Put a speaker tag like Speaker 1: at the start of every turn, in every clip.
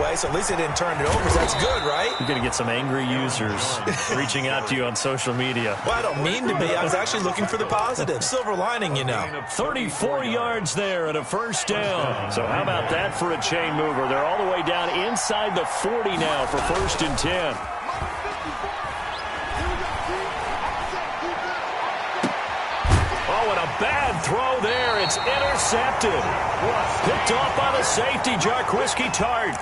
Speaker 1: away, so at least they didn't turn it over. So that's good, right?
Speaker 2: You're going to get some angry users reaching out to you on social media.
Speaker 1: Well, I don't mean to be. I was actually looking for the positive. Silver lining, you know.
Speaker 2: 34 yards there and a first down. So how about that for a chain mover? They're all the way down inside the 40 now for 1st and 10. Bad throw there. It's intercepted. Picked off by the safety, Jarquiski Tart.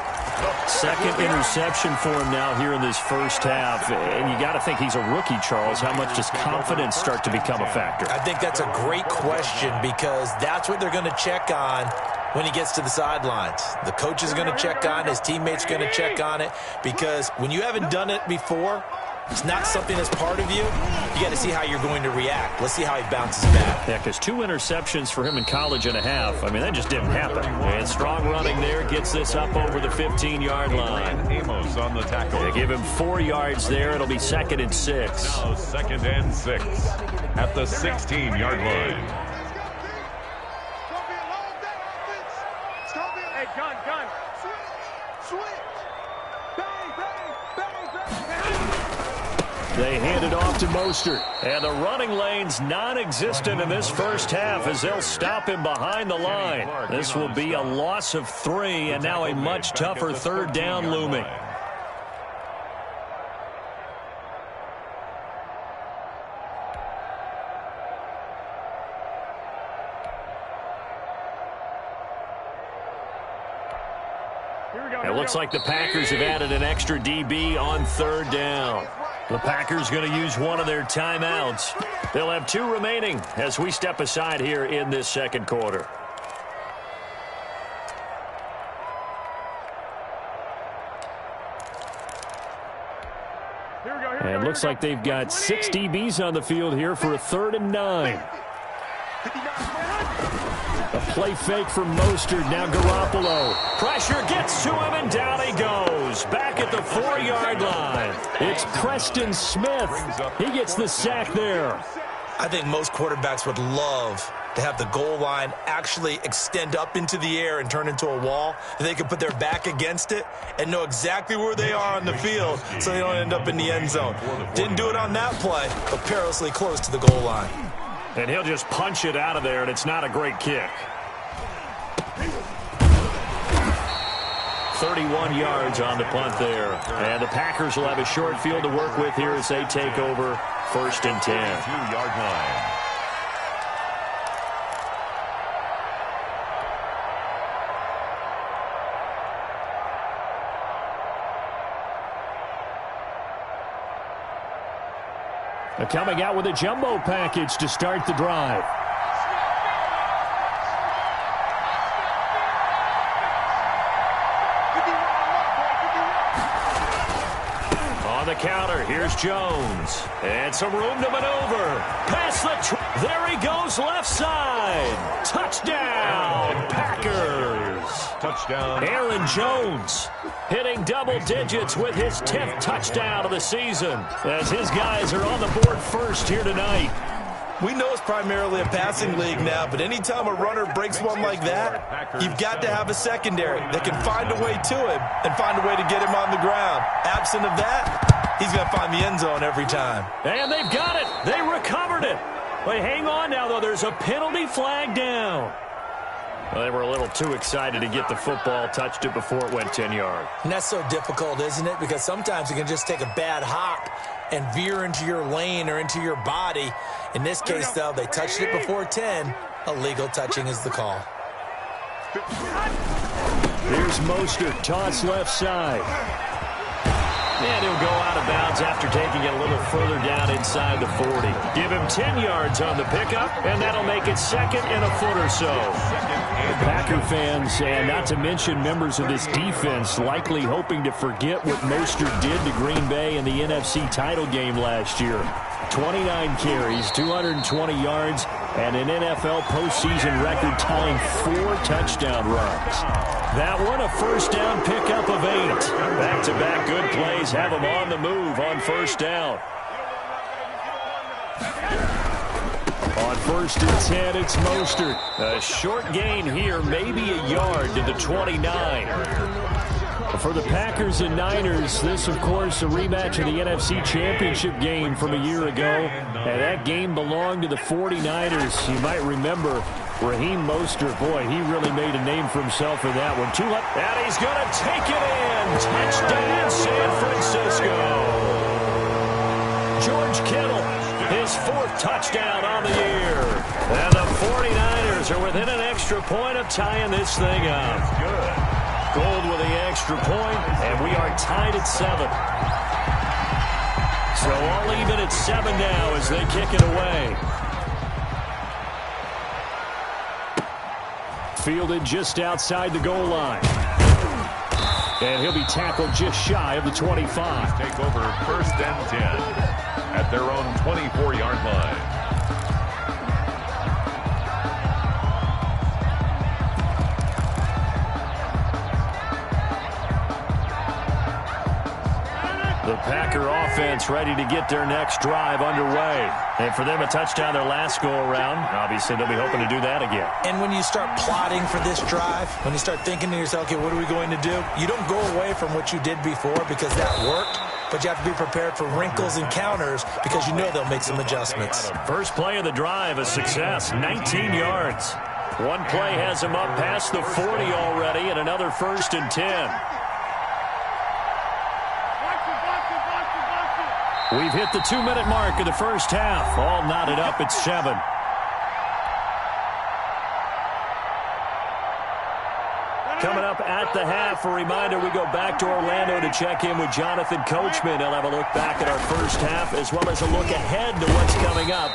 Speaker 2: Second interception for him now here in this first half. And you got to think he's a rookie, Charles. How much does confidence start to become a factor?
Speaker 1: I think that's a great question because that's what they're going to check on when he gets to the sidelines. The coach is going to check on it. His teammates are going to check on it because when you haven't done it before, it's not something that's part of you. You got to see how you're going to react. Let's see how he bounces back.
Speaker 2: Yeah, because 2 interceptions for him in college and a half. I mean, that just didn't happen. And strong running there gets this up over the 15-yard line.
Speaker 3: Amos on the tackle.
Speaker 2: They give him 4 yards there. It'll be 2nd and 6.
Speaker 3: Now 2nd and 6 at the 16-yard line.
Speaker 4: Hey, gun. Switch. Bang, bang, bang, bang.
Speaker 2: They hand it off to Mostert. And the running lane's non-existent in this first half as they'll stop him behind the line. This will be a loss of 3 and now a much tougher 3rd down looming. It looks like the Packers have added an extra DB on 3rd down. The Packers going to use one of their timeouts. They'll have 2 remaining as we step aside here in this 2nd quarter. And it looks like they've got 6 DBs on the field here for a 3rd and 9. A play fake from Mostert. Now Garoppolo. Pressure gets to him, and down he goes. Back at the 4-yard line. It's Preston Smith. He gets the sack there.
Speaker 1: I think most quarterbacks would love to have the goal line actually extend up into the air and turn into a wall. They can put their back against it and know exactly where they are on the field so they don't end up in the end zone. Didn't do it on that play, but perilously close to the goal line.
Speaker 2: And he'll just punch it out of there, and it's not a great kick. 31 yards on the punt there. And the Packers will have a short field to work with here as they take over 1st and 10.
Speaker 3: 2-yard line.
Speaker 2: Coming out with a jumbo package to start the drive. On the counter, here's Jones. And some room to maneuver. Past the there he goes, left side. Touchdown, Packers.
Speaker 3: Touchdown.
Speaker 2: Aaron Jones hitting double digits with his 10th touchdown of the season as his guys are on the board first here tonight.
Speaker 1: We know it's primarily a passing league now, but anytime a runner breaks one like that, you've got to have a secondary that can find a way to him and find a way to get him on the ground. Absent of that, he's going to find the end zone every time.
Speaker 2: And they've got it. They recovered it. But hang on now, though. There's a penalty flag down. Well, they were a little too excited to get the football, touched it before it went 10 yards.
Speaker 1: And that's so difficult, isn't it? Because sometimes you can just take a bad hop and veer into your lane or into your body. In this case, though, they touched it before 10. Illegal touching is the call.
Speaker 2: Here's Mostert, toss left side. And he'll go out of bounds after taking it a little further down inside the 40. Give him 10 yards on the pickup, and that'll make it 2nd and a foot or so. Packer fans, and not to mention members of this defense, likely hoping to forget what Mostert did to Green Bay in the NFC title game last year. 29 carries, 220 yards, and an NFL postseason record-tying 4 touchdown runs. That one, a first down pickup of 8. Back-to-back good plays have them on the move on first down. On 1st and 10, it's Mostert. A short gain here, maybe a yard to the 29. A For the Packers and Niners, this, of course, a rematch of the NFC Championship game from a year ago. And that game belonged to the 49ers. You might remember Raheem Mostert. Boy, he really made a name for himself in that one. And he's going to take it in. Touchdown, San Francisco. George Kittle, his 4th touchdown on the year. And the 49ers are within an extra point of tying this thing up.
Speaker 3: Good.
Speaker 2: Gold with the extra point, and we are tied at 7. So all even at 7 now as they kick it away. Fielded just outside the goal line. And he'll be tackled just shy of the 25.
Speaker 3: Take over 1st and 10 at their own 24-yard line.
Speaker 2: The Packer offense ready to get their next drive underway. And for them, a touchdown their last go-around. Obviously, they'll be hoping to do that again.
Speaker 1: And when you start plotting for this drive, when you start thinking to yourself, okay, what are we going to do? You don't go away from what you did before because that worked, but you have to be prepared for wrinkles and counters because you know they'll make some adjustments.
Speaker 2: First play of the drive, a success, 19 yards. One play has him up past the 40 already, and another 1st and 10. We've hit the 2-minute mark of the first half. All knotted up at 7. Coming up at the half, a reminder, we go back to Orlando to check in with Jonathan Coachman. He'll have a look back at our first half as well as a look ahead to what's coming up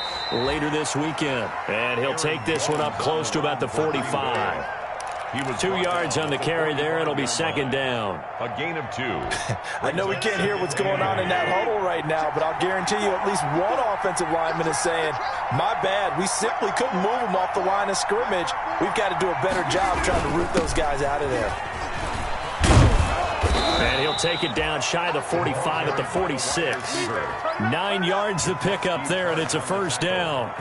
Speaker 2: later this weekend. And he'll take this one up close to about the 45. He was 2 yards on the carry there. It'll be 2nd down.
Speaker 3: A gain of 2.
Speaker 1: I know we can't hear what's going on in that huddle right now, but I'll guarantee you at least one offensive lineman is saying, my bad, we simply couldn't move them off the line of scrimmage. We've got to do a better job trying to root those guys out of there.
Speaker 2: And he'll take it down shy of the 45 at the 46. 9 yards to pick up there, and it's a 1st down.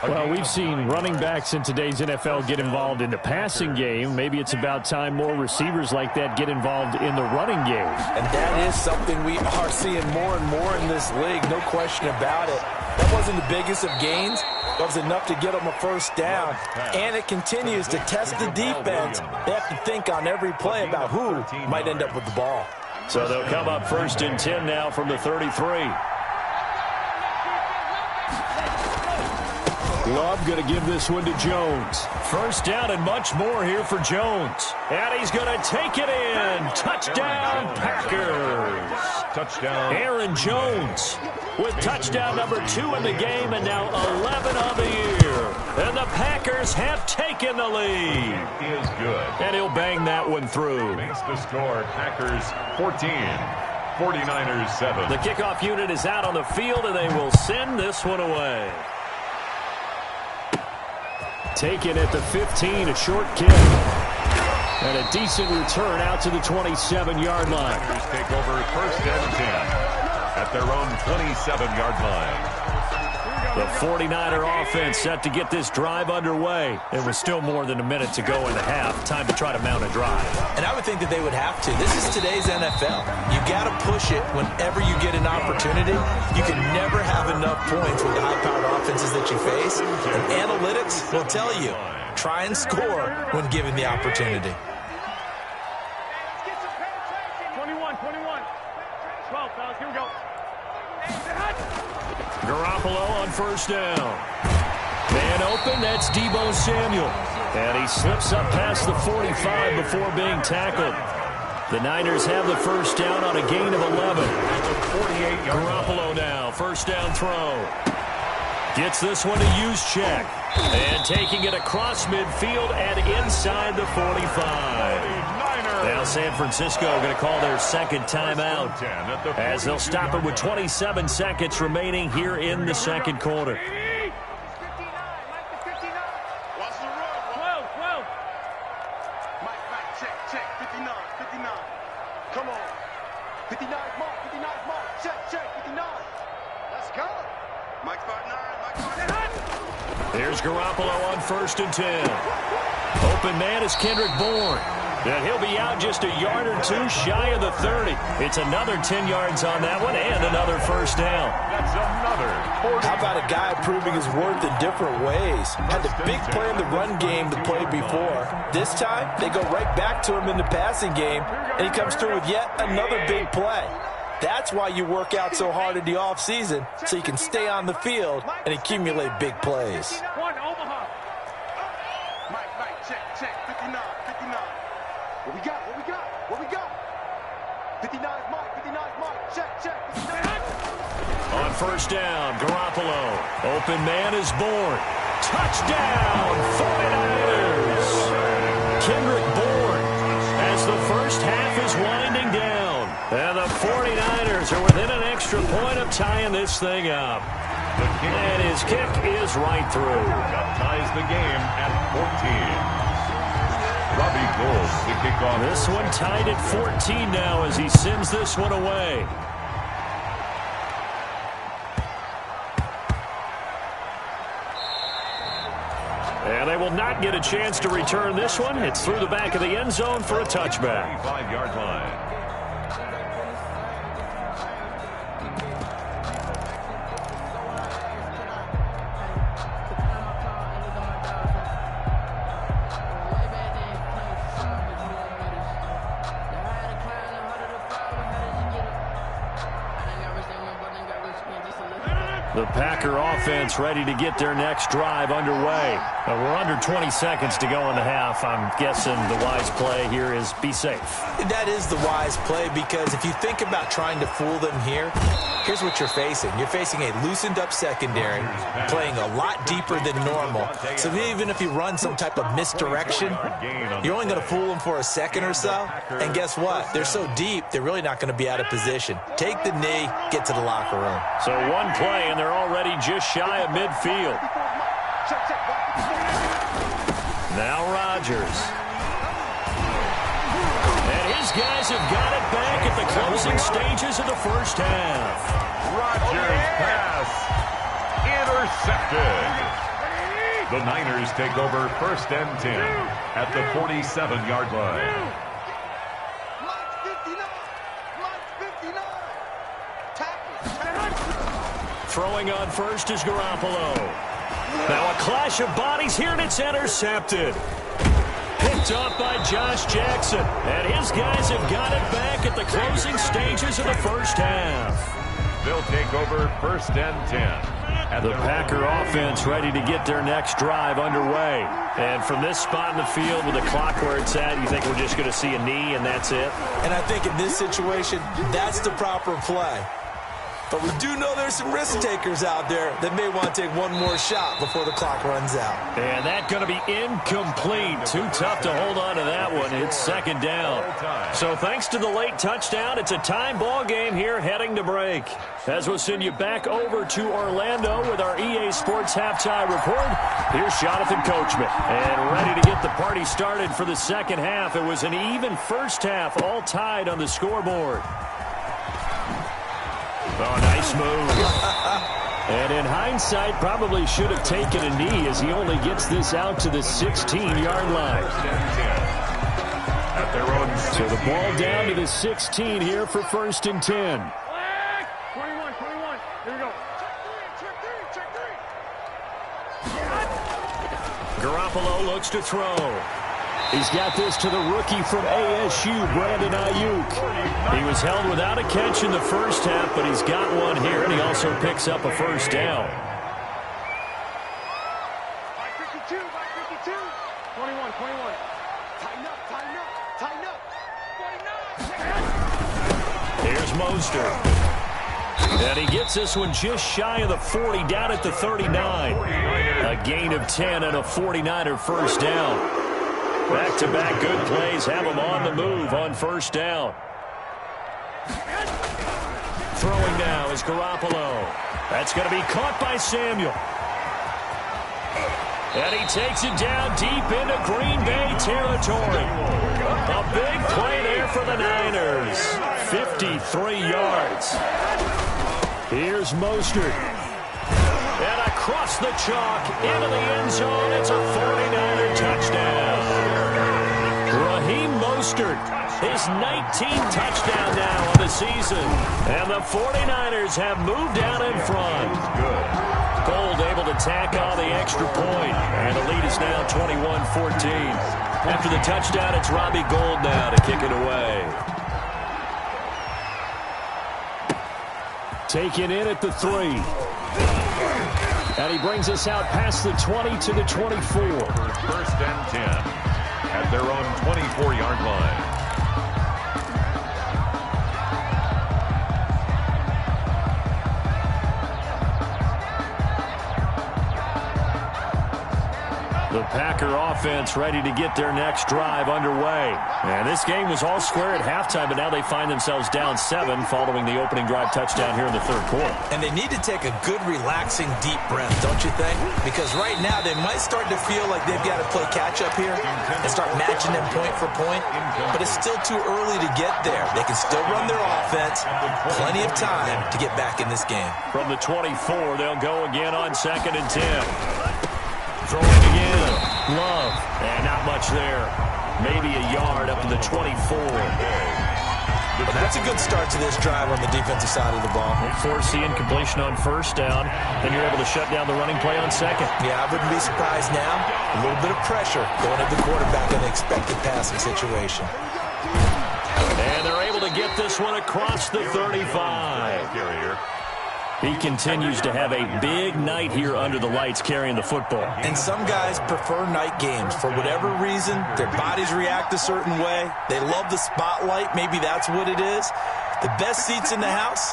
Speaker 2: Well, we've seen running backs in today's NFL get involved in the passing game. Maybe it's about time more receivers like that get involved in the running game.
Speaker 1: And that is something we are seeing more and more in this league, no question about it. That wasn't the biggest of gains. That was enough to get them a 1st down. And it continues to test the defense. They have to think on every play about who might end up with the ball.
Speaker 2: So they'll come up 1st and 10 now from the 33. Love going to give this one to Jones. 1st down and much more here for Jones. And he's going to take it in. Touchdown, Packers.
Speaker 3: Touchdown.
Speaker 2: Aaron Jones with touchdown number 2 in the game and now 11 on the year. And the Packers have taken the lead.
Speaker 3: He is good.
Speaker 2: And he'll bang that one through.
Speaker 3: Makes the score Packers 14. 49ers 7.
Speaker 2: The kickoff unit is out on the field and they will send this one away. Taken at the 15, a short kick. And a decent return out to the 27-yard line.
Speaker 3: Packers take over 1st and 10 at their own 27-yard line.
Speaker 2: The 49er offense set to get this drive underway. There was still more than a minute to go in the half. Time to try to mount a drive.
Speaker 1: And I would think that they would have to. This is today's NFL. You got to push it whenever you get an opportunity. You can never have enough points with the high-powered offenses that you face. And analytics will tell you, try and score when given the opportunity.
Speaker 4: 21. 12, fellas, here we go.
Speaker 2: Garoppolo on 1st down. Man open, that's Deebo Samuel. And he slips up past the 45 before being tackled. The Niners have the 1st down on a gain of 11. Garoppolo now, 1st down throw. Gets this one to Juszczyk. And taking it across midfield and inside the 45. Now San Francisco going to call their 2nd timeout as they'll stop it with 27 seconds remaining here in the 2nd quarter.
Speaker 4: 12. Mike, check. 59. Come on. 59 mark. Check. 59. Let's go. Mike 59.
Speaker 2: Here's Garoppolo on 1st and 10. Open man is Kendrick Bourne. And he'll be out just a yard or two shy of the 30. It's another 10 yards on that one and another first down.
Speaker 3: That's another 40.
Speaker 1: How about a guy proving his worth in different ways? Had the big play in the run game to play before. This time, they go right back to him in the passing game, and he comes through with yet another big play. That's why you work out so hard in the offseason, so you can stay on the field and accumulate big plays.
Speaker 4: One, Omaha.
Speaker 5: Mike, check, 59. What we got? 59 Mike, check. 59.
Speaker 2: On first down, Garoppolo. Open man is Bourne. Touchdown, 49ers. Kendrick Bourne as the first half is winding down. And the 49ers are within an extra point of tying this thing up. And his kick is right through.
Speaker 3: That ties the game at 14. Robbie Gould to kick off.
Speaker 2: This one tied at 14 now as he sends this one away. And they will not get a chance to return this one. It's through the back of the end zone for a touchback.
Speaker 3: 5-yard line.
Speaker 2: The Packer offense ready to get their next drive underway. We're under 20 seconds to go in the half. I'm guessing the wise play here is be safe.
Speaker 1: That is the wise play, because if you think about trying to fool them here, here's what you're facing. You're facing a loosened up secondary, playing a lot deeper than normal. So even if you run some type of misdirection, you're only going to fool them for a second or so. And guess what? They're so deep, they're really not going to be out of position. Take the knee, get to the locker room.
Speaker 2: So one play, and they're already just shy of midfield. Now Rodgers. And his guys have got it back at the closing stages of the first half.
Speaker 3: Rodgers pass intercepted. The Niners take over first and 10 at the 47-yard line.
Speaker 2: Throwing on first is Garoppolo. Now a clash of bodies here, and it's intercepted. Picked off by Josh Jackson. And his guys have got it back at the closing stages of the first half.
Speaker 3: They'll take over first and 10.
Speaker 2: The Packer offense ready to get their next drive underway. And from this spot in the field with the clock where it's at, you think we're just going to see a knee and that's it?
Speaker 1: And I think in this situation, that's the proper play. But we do know there's some risk takers out there that may want to take one more shot before the clock runs out.
Speaker 2: And that's going to be incomplete. Too tough to hold on to that one. It's second down. So thanks to the late touchdown, it's a time ball game here heading to break. As we'll send you back over to Orlando with our EA Sports halftime report, here's Jonathan Coachman. And ready to get the party started for the second half. It was an even first half, all tied on the scoreboard. Oh, nice move. And in hindsight, probably should have taken a knee as he only gets this out to the 16-yard line. So the ball down to the 16 here for first and 10.
Speaker 4: 21. Here we go.
Speaker 2: Garoppolo looks to throw. He's got this to the rookie from ASU, Brandon Ayuk. He was held without a catch in the first half, but he's got one here, and he also picks up a first down.
Speaker 4: 52. 21. Tighten up. 49.
Speaker 2: Here's Mostert. And he gets this one just shy of the 40, down at the 39. A gain of 10 and a 49er first down. Back-to-back good plays have him on the move on first down. Throwing now is Garoppolo. That's going to be caught by Samuel. And he takes it down deep into Green Bay territory. A big play there for the Niners. 53 yards. Here's Mostert. And across the chalk into the end zone. It's a 49er touchdown. Raheem Mostert, his 19th touchdown now on the season. And the 49ers have moved out in front. Gold able to tack on the extra point. And the lead is now 21-14. After the touchdown, it's Robbie Gould now to kick it away. Taken in at the 3. And he brings us out past the 20 to the 24.
Speaker 3: First and 10 at their own 24-yard line.
Speaker 2: The Packer offense ready to get their next drive underway. And this game was all square at halftime, but now they find themselves down 7 following the opening drive touchdown here in the third quarter.
Speaker 1: And they need to take a good, relaxing, deep breath, don't you think? Because right now they might start to feel like they've got to play catch-up here and start matching them point for point. But it's still too early to get there. They can still run their offense. Plenty of time to get back in this game.
Speaker 2: From the 24, they'll go again on 2nd and 10. Throwing again. Love. And not much there. Maybe a yard up to the 24.
Speaker 1: But that's a good start to this drive on the defensive side of the ball.
Speaker 2: Force the incompletion on first down, and you're able to shut down the running play on 2nd.
Speaker 1: Yeah, I wouldn't be surprised now. A little bit of pressure going at the quarterback in an expected passing situation.
Speaker 2: And they're able to get this one across the 35. He continues to have a big night here under the lights carrying the football.
Speaker 1: And some guys prefer night games. For whatever reason, their bodies react a certain way. They love the spotlight. Maybe that's what it is. The best seats in the house,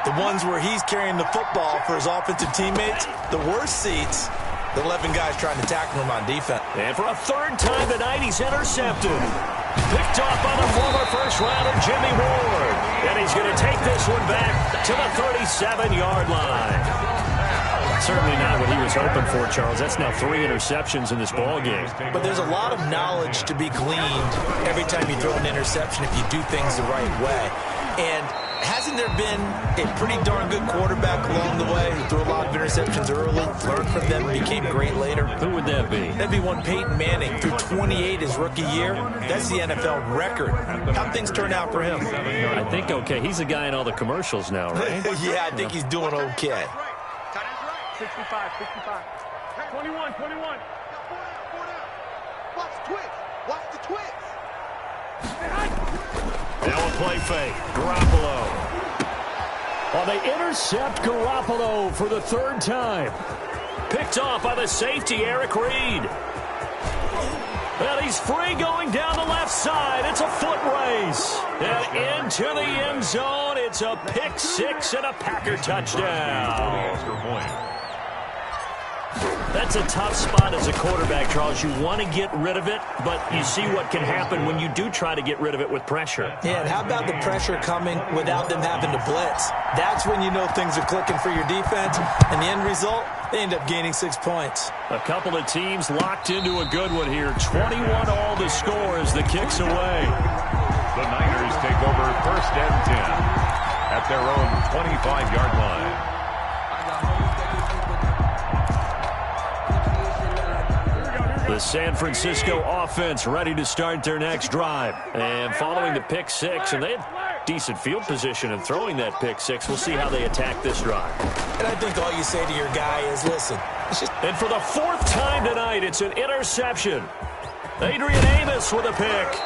Speaker 1: the ones where he's carrying the football for his offensive teammates. The worst seats, the 11 guys trying to tackle him on defense.
Speaker 2: And for a third time tonight, he's intercepted. Picked off by the former first-rounder Jimmy Ward. And he's going to take this one back to the 37-yard line. Certainly not what he was hoping for, Charles. That's now 3 interceptions in this ballgame.
Speaker 1: But there's a lot of knowledge to be gleaned every time you throw an interception if you do things the right way. And hasn't there been a pretty darn good quarterback along the way who threw a lot of interceptions early, learned from them, and became great later?
Speaker 2: Who would that be?
Speaker 1: That'd be one Peyton Manning, threw 28 his rookie year. That's the NFL record. How'd things turn out for him?
Speaker 2: I think okay. He's a guy in all the commercials now, right?
Speaker 1: Yeah, I think he's doing okay.
Speaker 4: 65, 65. 21, 21.
Speaker 5: Watch the twist. Watch the twist.
Speaker 2: Now a play fake. Garoppolo. Oh, they intercept Garoppolo for the 3rd time. Picked off by the safety, Eric Reed. Well, he's free going down the left side. It's a foot race. And into the end zone. It's a pick 6 and a Packer touchdown. That's a tough spot as a quarterback, Charles. You want to get rid of it, but you see what can happen when you do try to get rid of it with pressure.
Speaker 1: Yeah, and how about the pressure coming without them having to blitz? That's when you know things are clicking for your defense, and the end result, they end up gaining 6 points.
Speaker 2: A couple of teams locked into a good one here. 21 all the score as the kick's away.
Speaker 3: The Niners take over 1st and 10 at their own 25-yard line.
Speaker 2: The San Francisco offense ready to start their next drive. And following the pick 6, and they had decent field position in throwing that pick 6. We'll see how they attack this drive.
Speaker 1: And I think all you say to your guy is, listen.
Speaker 2: And for the 4th time tonight, it's an interception. Adrian Amos with a pick.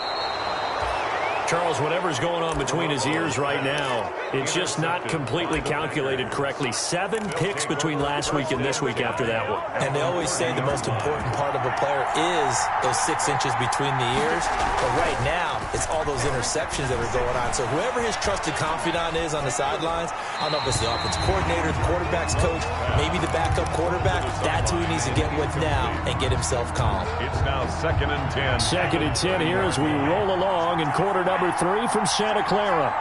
Speaker 2: Charles, whatever's going on between his ears right now, it's just not completely calculated correctly. 7 picks between last week and this week after that one.
Speaker 1: And they always say the most important part of a player is those 6 inches between the ears. But right now, it's all those interceptions that are going on. So whoever his trusted confidant is on the sidelines, I don't know if it's the offensive coordinator, the quarterback's coach, maybe the backup quarterback, that's who he needs to get with now and get himself calm.
Speaker 3: It's now 2nd and 10.
Speaker 2: 2nd and 10 here as we roll along in quarter number 3 from Santa Clara.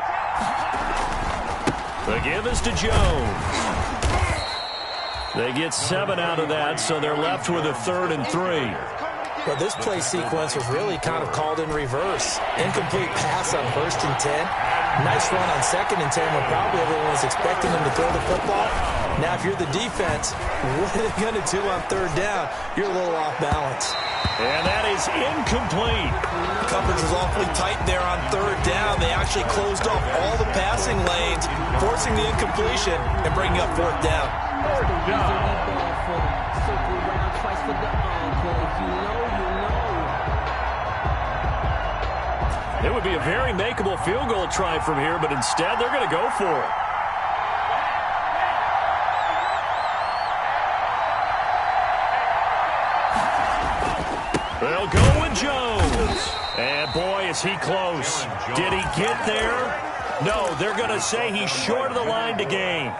Speaker 2: The give is to Jones. They get 7 out of that, so they're left with a 3rd and 3.
Speaker 1: Well, this play sequence was really kind of called in reverse. Incomplete pass on 1st and 10. Nice run on 2nd and 10 when probably everyone was expecting him to throw the football. Now, if you're the defense, what are they going to do on 3rd down? You're a little off balance.
Speaker 2: And that is incomplete.
Speaker 1: Coverage was awfully tight there on 3rd down. They actually closed off all the passing lanes, forcing the incompletion and bringing up 4th down.
Speaker 3: 4th down.
Speaker 2: It would be a very makeable field goal try from here, but instead they're going to go for it. They'll go with Jones. And boy, is he close. Did he get there? No, they're going to say he's short of the line to gain.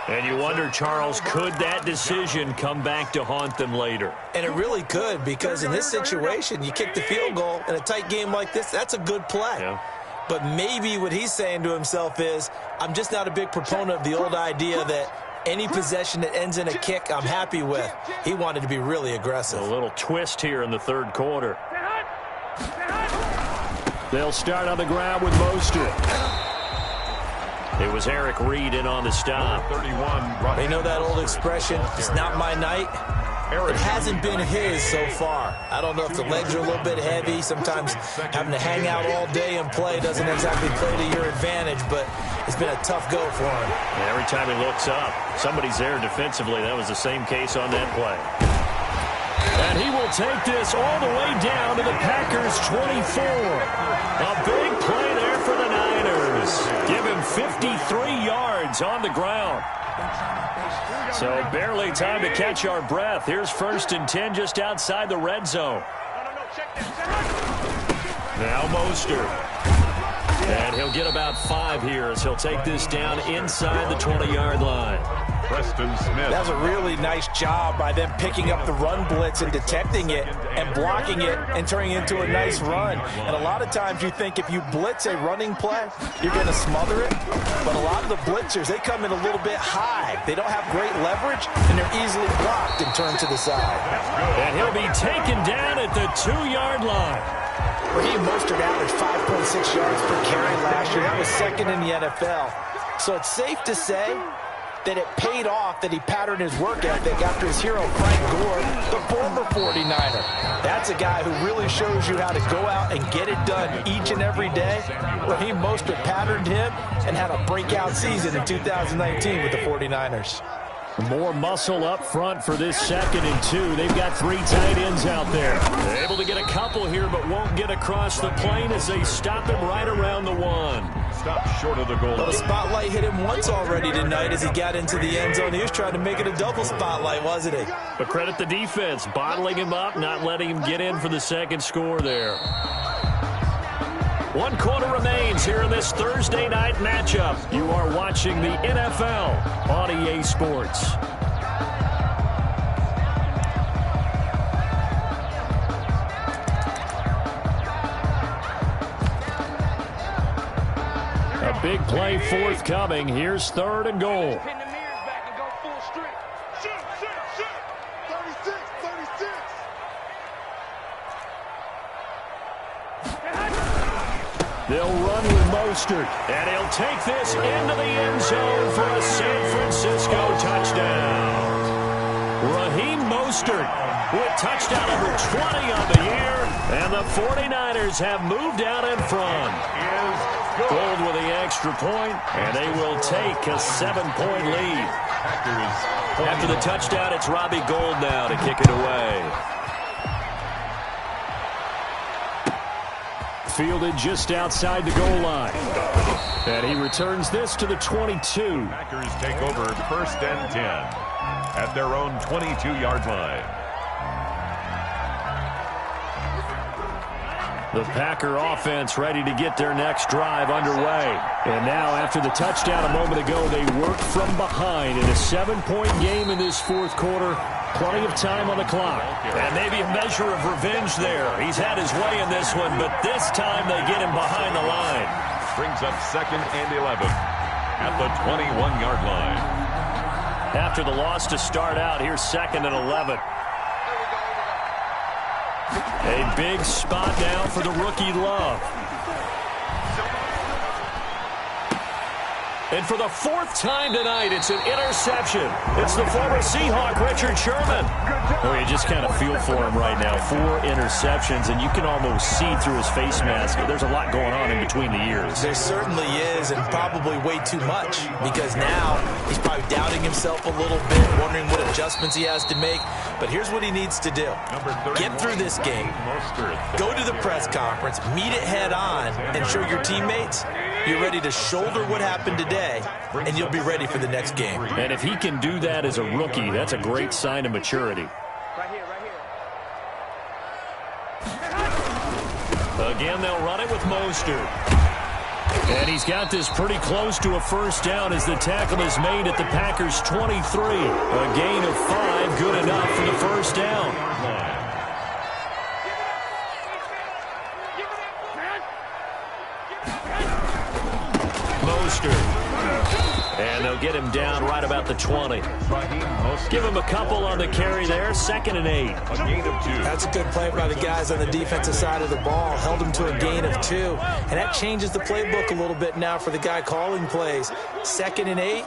Speaker 2: And you wonder, Charles, could that decision come back to haunt them later?
Speaker 1: And it really could, because in this situation, you kick the field goal in a tight game like this, that's a good play.
Speaker 2: Yeah.
Speaker 1: But maybe what he's saying to himself is, I'm just not a big proponent of the old idea that any possession that ends in a kick I'm happy with. He wanted to be really aggressive.
Speaker 2: A little twist here in the 3rd quarter. They'll start on the ground with Mostert. It was Eric Reed in on the stop.
Speaker 3: 31.
Speaker 1: They know that old expression, it's not my night. It hasn't been his so far. I don't know if the legs are a little bit heavy. Sometimes having to hang out all day and play doesn't exactly play to your advantage, but it's been a tough go for him.
Speaker 2: And every time he looks up, somebody's there defensively. That was the same case on that play. And he will take this all the way down to the Packers' 24. A big play there for the Niners. Give him 53 yards on the ground. So barely time to catch our breath. Here's 1st and 10 just outside the red zone. Now Mostert. And he'll get about 5 here as he'll take this down inside the 20-yard line.
Speaker 3: Preston Smith.
Speaker 1: That was a really nice job by them picking up the run blitz and detecting it and blocking it and turning it into a nice run. And a lot of times you think if you blitz a running play, you're going to smother it. But a lot of the blitzers, they come in a little bit high. They don't have great leverage, and they're easily blocked and turned to the side.
Speaker 2: And he'll be taken down at the 2-yard line.
Speaker 1: Raheem Mostert averaged 5.6 yards per carry last year. That was 2nd in the NFL. So it's safe to say that it paid off that he patterned his work ethic after his hero Frank Gore, the former 49er. That's a guy who really shows you how to go out and get it done each and every day. Raheem Mostert patterned him and had a breakout season in 2019 with the 49ers.
Speaker 2: More muscle up front for this 2nd and 2. They've got 3 tight ends out there. They're able to get a couple here, but won't get across the plane as they stop him right around the 1.
Speaker 3: Stop short of the goal.
Speaker 1: Well, the spotlight hit him once already tonight as he got into the end zone. He was trying to make it a double spotlight, wasn't he?
Speaker 2: But credit the defense, bottling him up, not letting him get in for the 2nd score there. 1 quarter remains here in this Thursday night matchup. You are watching the NFL on EA Sports. A big play forthcoming. Here's 3rd and goal.
Speaker 4: Pin the mirrors back and go full strength. Shoot.
Speaker 5: 36, 36.
Speaker 2: They'll run with Mostert, and he'll take this into the end zone for a San Francisco touchdown. Raheem Mostert with touchdown number 20 on the year, and the 49ers have moved out in front. Gold with the extra point, and they will take a 7-point lead. After the touchdown, it's Robbie Gould now to kick it away. Fielded just outside the goal line. And he returns this to the 22.
Speaker 3: Packers take over 1st and 10 at their own 22-yard line.
Speaker 2: The Packer offense ready to get their next drive underway. And now, after the touchdown a moment ago, they work from behind in a 7-point game in this 4th quarter. Plenty of time on the clock. And maybe a measure of revenge there. He's had his way in this one, but this time they get him behind the line.
Speaker 3: Brings up 2nd and 11 at the 21-yard line.
Speaker 2: After the loss to start out, here's 2nd and 11. A big spot now for the rookie Love. And for the fourth time tonight, it's an interception. It's the former Seahawk, Richard Sherman. Oh, you just kind of feel for him right now. 4 interceptions, and you can almost see through his face mask. There's a lot going on in between the ears.
Speaker 1: There certainly is, and probably way too much, because now he's probably doubting himself a little bit, wondering what adjustments he has to make. But here's what he needs to do. Get through this game. Go to the press conference, meet it head on, and show your teammates you're ready to shoulder what happened today, and you'll be ready for the next game.
Speaker 2: And if he can do that as a rookie, that's a great sign of maturity.
Speaker 4: Right here, right here.
Speaker 2: Again, they'll run it with Mostert. And he's got this pretty close to a first down as the tackle is made at the Packers' 23. A gain of 5, good enough for the first down. And they'll get him down right about the 20. Give him a couple on the carry there. 2nd and 8.
Speaker 1: That's a good play by the guys on the defensive side of the ball. Held him to a gain of 2. And that changes the playbook a little bit now for the guy calling plays. 2nd and 8.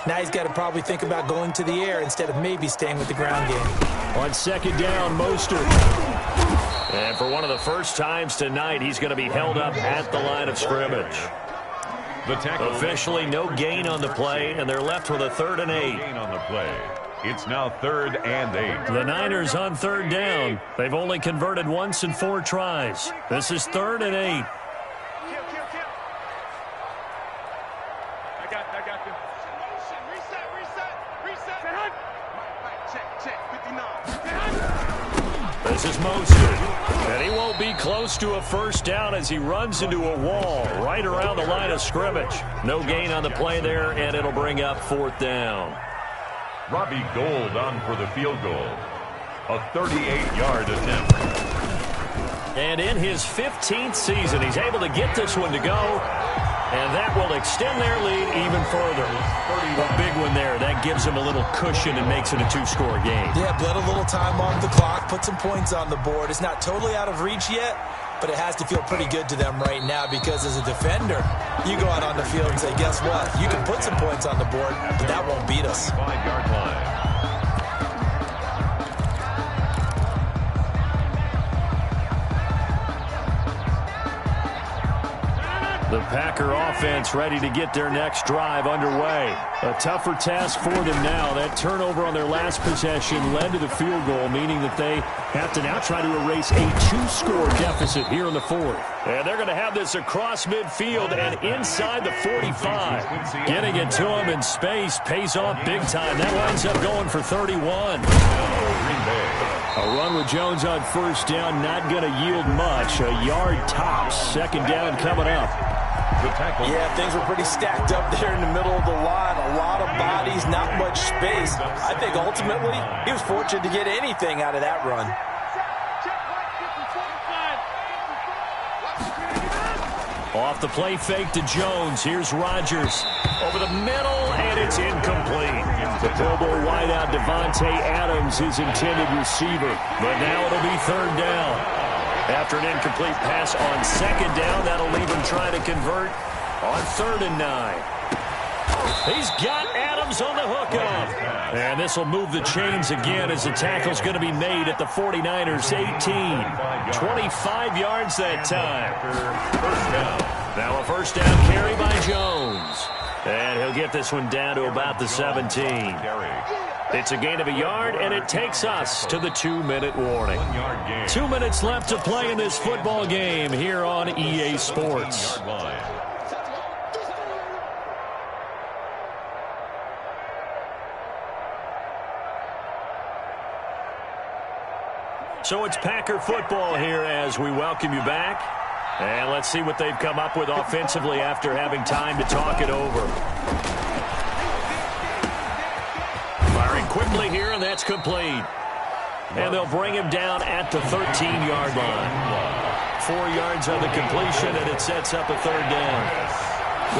Speaker 1: Now he's got to probably think about going to the air instead of maybe staying with the ground game.
Speaker 2: On 2nd down, Mostert. And for one of the first times tonight, he's going to be held up at the line of scrimmage. Officially no gain on the play, and they're left with a 3rd and 8.
Speaker 3: It's now 3rd and 8.
Speaker 2: The Niners on 3rd down. They've only converted once in 4 tries. This is 3rd and 8.
Speaker 4: Kill. I got this. Reset. Check. 59.
Speaker 2: This is Mostert. And he won't be close to a first down as he runs into a wall right around the line of scrimmage. No gain on the play there, and it'll bring up 4th down.
Speaker 3: Robbie Gould on for the field goal. A 38-yard attempt.
Speaker 2: And in his 15th season, he's able to get this one to go. And that will extend their lead even further. A big one there. That gives them a little cushion and makes it a 2-score game.
Speaker 1: Yeah, bled a little time on the clock, put some points on the board. It's not totally out of reach yet, but it has to feel pretty good to them right now because as a defender, you go out on the field and say, guess what? You can put some points on the board, but that won't beat us.
Speaker 3: 5-yard line.
Speaker 2: The Packer offense ready to get their next drive underway. A tougher task for them now. That turnover on their last possession led to the field goal, meaning that they have to now try to erase a 2-score deficit here in the 4th. And they're going to have this across midfield and inside the 45. Getting it to them in space pays off big time. That winds up going for 31. A run with Jones on first down, not going to yield much. A yard tops. 2nd down coming up.
Speaker 1: Yeah, things were pretty stacked up there in the middle of the line. A lot of bodies, not much space. I think ultimately he was fortunate to get anything out of that run.
Speaker 2: Off the play fake to Jones. Here's Rodgers. Over the middle, and it's incomplete. The Pro Bowl wideout Devontae Adams, his intended receiver. But now it'll be 3rd down. After an incomplete pass on 2nd down, that'll leave him trying to convert on 3rd and 9. He's got Adams on the hookup. And this will move the chains again as the tackle's going to be made at the 49ers' 18. 25 yards that time. Now a first down carry by Jones. And he'll get this one down to about the 17. It's a gain of a yard, and it takes us to the 2-minute warning. 2 minutes left to play in this football game here on EA Sports. So it's Packer football here as we welcome you back. And let's see what they've come up with offensively after having time to talk it over. Firing quickly here, and that's complete. And they'll bring him down at the 13-yard line. 4 yards on the completion, and it sets up a 3rd down.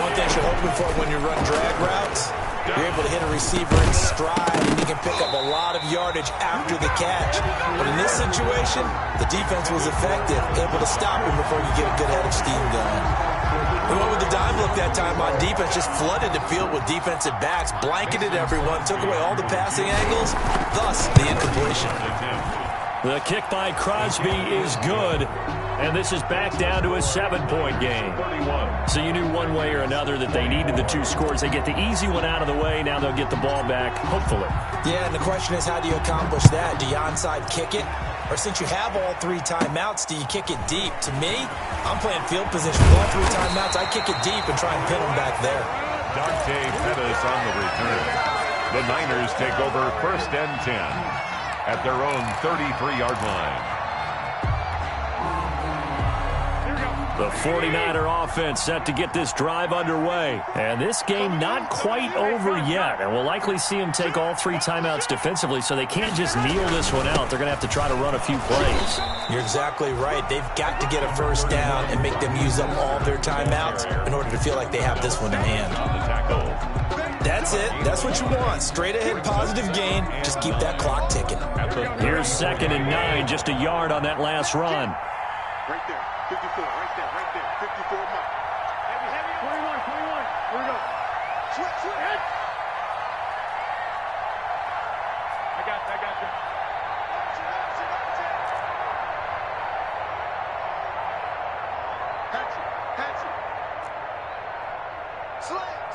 Speaker 1: One thing you're hoping for when you run drag routes, you're able to hit a receiver in stride, and you can pick up a lot of yardage after the catch. But in this situation, the defense was effective, able to stop him before you get a good head of steam going. We went with the dime look that that time on defense, just flooded the field with defensive backs, blanketed everyone, took away all the passing angles, thus the incompletion.
Speaker 2: The kick by Crosby is good, and this is back down to a 7-point game. So you knew one way or another that they needed the 2 scores. They get the easy one out of the way. Now they'll get the ball back, hopefully.
Speaker 1: Yeah, and the question is, how do you accomplish that? Do you onside kick it? Or since you have all 3 timeouts, do you kick it deep? To me, I'm playing field position. With all 3 timeouts, I kick it deep and try and pin them back there.
Speaker 3: Dante Pettis on the return. The Niners take over 1st and 10 at their own 33-yard line.
Speaker 2: The 49er offense set to get this drive underway. And this game not quite over yet. And we'll likely see them take all 3 timeouts defensively, so they can't just kneel this one out. They're going to have to try to run a few plays.
Speaker 1: You're exactly right. They've got to get a first down and make them use up all their timeouts in order to feel like they have this one in hand.
Speaker 3: On the tackle.
Speaker 1: That's it. That's what you want. Straight ahead positive gain. Just keep that clock ticking.
Speaker 2: Here's 2nd and 9, just a yard on that last run.
Speaker 5: Right there. 54, right there, 54 mark.
Speaker 4: Heavy, 21. Here we go.
Speaker 5: Switch.
Speaker 4: I got you.
Speaker 5: Hanson.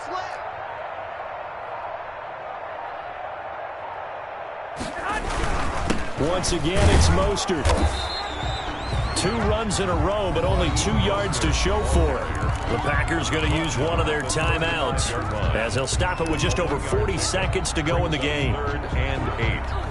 Speaker 5: Slam.
Speaker 2: Once again, it's Mostert. 2 runs in a row, but only 2 yards to show for it. The Packers going to use one of their timeouts, as they'll stop it with just over 40 seconds to go in the game.
Speaker 3: 3rd and 8.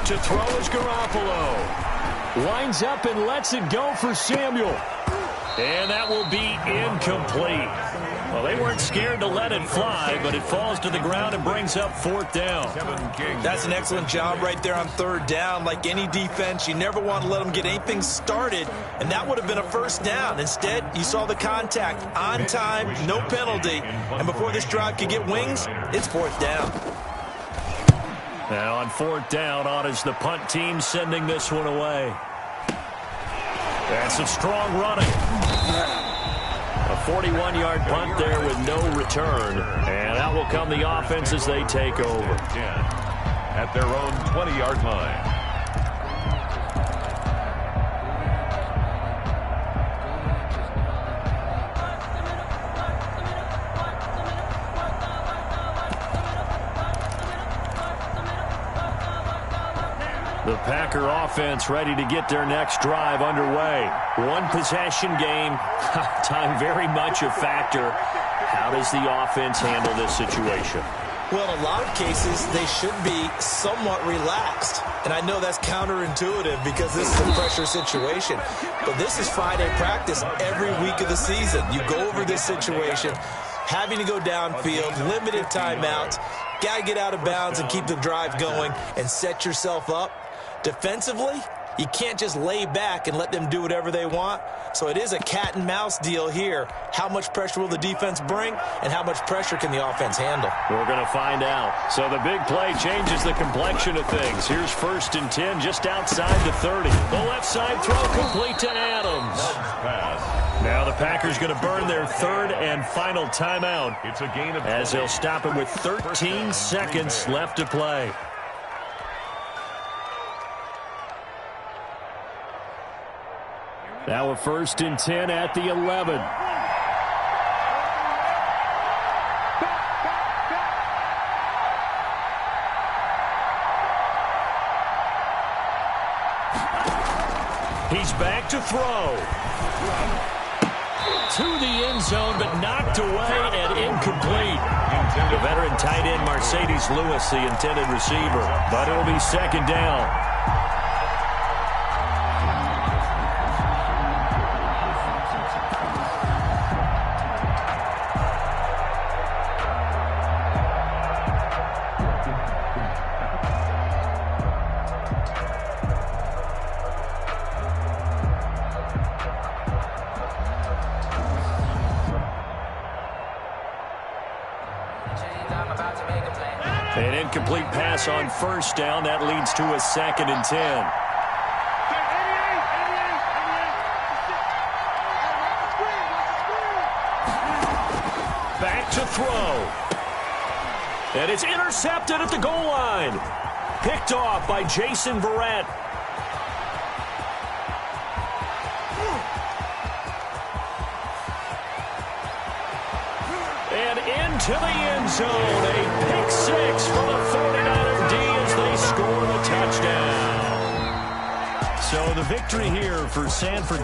Speaker 2: To throw is Garoppolo. Lines up and lets it go for Samuel. And that will be incomplete. Well, they weren't scared to let it fly, but it falls to the ground and brings up 4th down.
Speaker 1: That's an excellent job right there on 3rd down. Like any defense, you never want to let them get anything started, and that would have been a first down. Instead, you saw the contact on time, no penalty, and before this drive could get wings, it's 4th down.
Speaker 2: Now on 4th down, on is the punt team sending this one away. That's some strong running. A 41-yard punt there with no return. And out will come the offense as they take over.
Speaker 3: 10 at their own 20-yard line.
Speaker 2: The Packer offense ready to get their next drive underway. 1 possession game. Time very much a factor. How does the offense handle this situation?
Speaker 1: Well, in a lot of cases, they should be somewhat relaxed. And I know that's counterintuitive because this is a pressure situation. But this is Friday practice every week of the season. You go over this situation, having to go downfield, limited timeouts, got to get out of bounds and keep the drive going and set yourself up. Defensively, you can't just lay back and let them do whatever they want. So it is a cat and mouse deal here. How much pressure will the defense bring, and how much pressure can the offense handle?
Speaker 2: We're going to find out. So the big play changes the complexion of things. Here's 1st and 10 just outside the 30. The left side throw complete to Adams. Now the Packers going to burn their 3rd and final timeout.
Speaker 3: It's a gain of 20.
Speaker 2: As they'll stop it with 13 seconds left to play. Now a 1st and 10 at the 11. He's back to throw. To the end zone, but knocked away and incomplete. The veteran tight end Mercedes Lewis, the intended receiver. But it'll be 2nd down. An incomplete pass on first down. That leads to a 2nd and 10. Back to throw. And it's intercepted at the goal line. Picked off by Jason Verrett. And into the end zone. A pick 6 for the 49er D as they score the touchdown. So the victory here for San Francisco.